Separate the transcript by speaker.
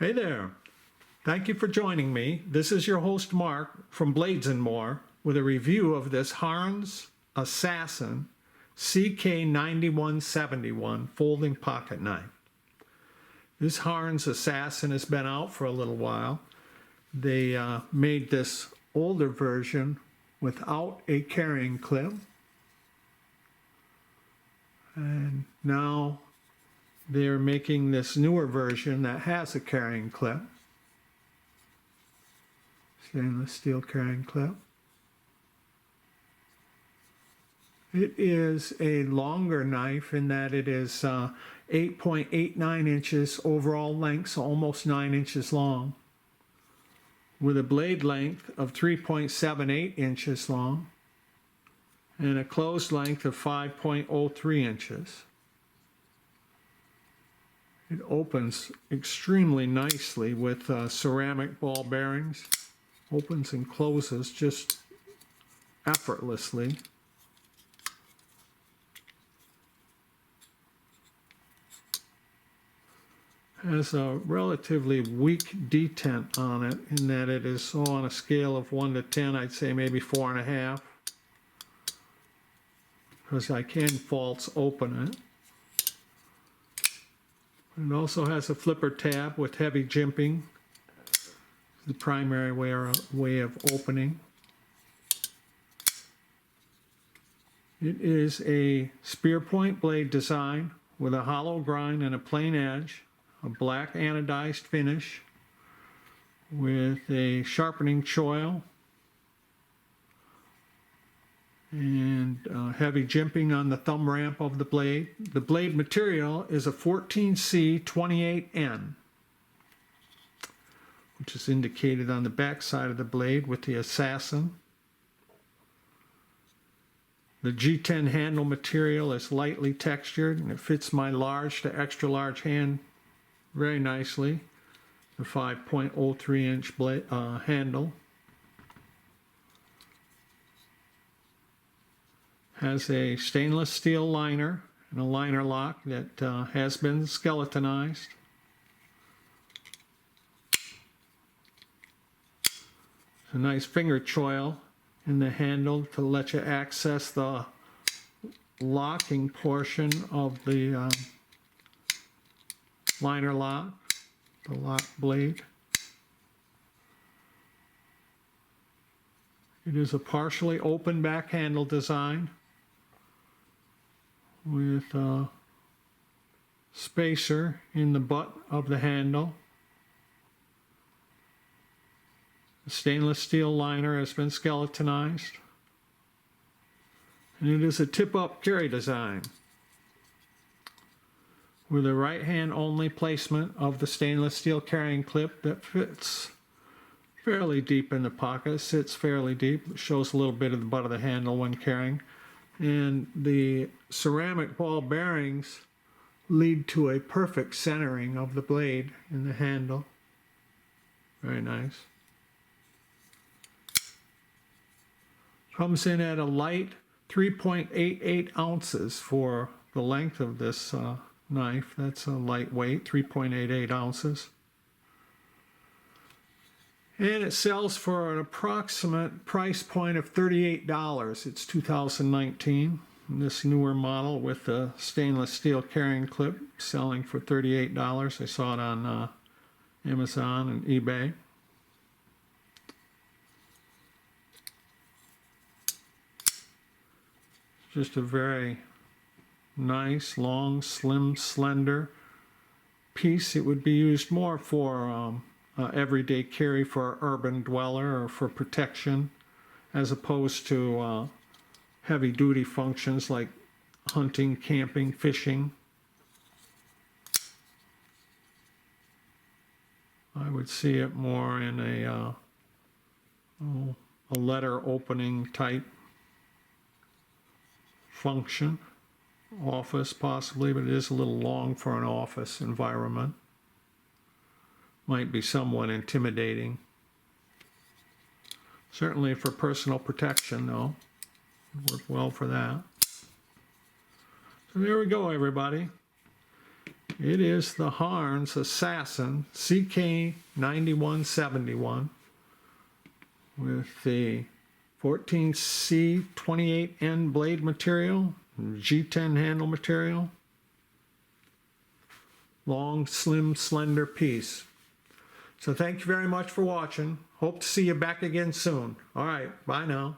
Speaker 1: Hey there. Thank you for joining me. This is your host Mark from Blades & More with a review of this Harnds Assassin CK9171 folding pocket knife. This Harnds Assassin has been out for a little while. They made this older version without a carrying clip. And now they're making this newer version that has a carrying clip. Stainless steel carrying clip. It is a longer knife in that it is 8.89 inches overall length, so almost 9 inches long, with a blade length of 3.78 inches long and a closed length of 5.03 inches. It opens extremely nicely with ceramic ball bearings. Opens and closes just effortlessly. Has a relatively weak detent on it in that it is on a scale of 1 to 10, I'd say maybe 4.5, because I can false open it. It also has a flipper tab with heavy jimping, the primary way of opening. It is a spear point blade design with a hollow grind and a plain edge, a black anodized finish with a sharpening choil and heavy jimping on the thumb ramp of the blade. The blade material is a 14C28N, which is indicated on the back side of the blade with the Assassin. The G10 handle material is lightly textured and it fits my large to extra large hand very nicely. The 5.03 inch blade, handle. Has a stainless steel liner and a liner lock that has been skeletonized. A nice finger choil in the handle to let you access the locking portion of the liner lock, the lock blade. It is a partially open back handle design with a spacer in the butt of the handle. The stainless steel liner has been skeletonized, and it is a tip-up carry design with a right hand only placement of the stainless steel carrying clip that fits fairly deep in the pocket, sits fairly deep, shows a little bit of the butt of the handle when carrying, and the ceramic ball bearings lead to a perfect centering of the blade in the handle. Very nice. Comes in at a light 3.88 ounces for the length of this knife. That's a lightweight, 3.88 ounces. And it sells for an approximate price point of $38. It's 2019. And this newer model with the stainless steel carrying clip selling for $38. I saw it on Amazon and eBay. Just a very nice, long, slim, slender piece. It would be used more for everyday carry for an urban dweller or for protection, as opposed to heavy-duty functions like hunting, camping, fishing. I would see it more in a letter opening type function, office possibly, but it is a little long for an office environment. Might be somewhat intimidating. Certainly for personal protection, though. It'd work well for that. So there we go, everybody. It is the Harnds Assassin CK9171 with the 14C28N blade material, G10 handle material. Long, slim, slender piece. So thank you very much for watching. Hope to see you back again soon. All right, bye now.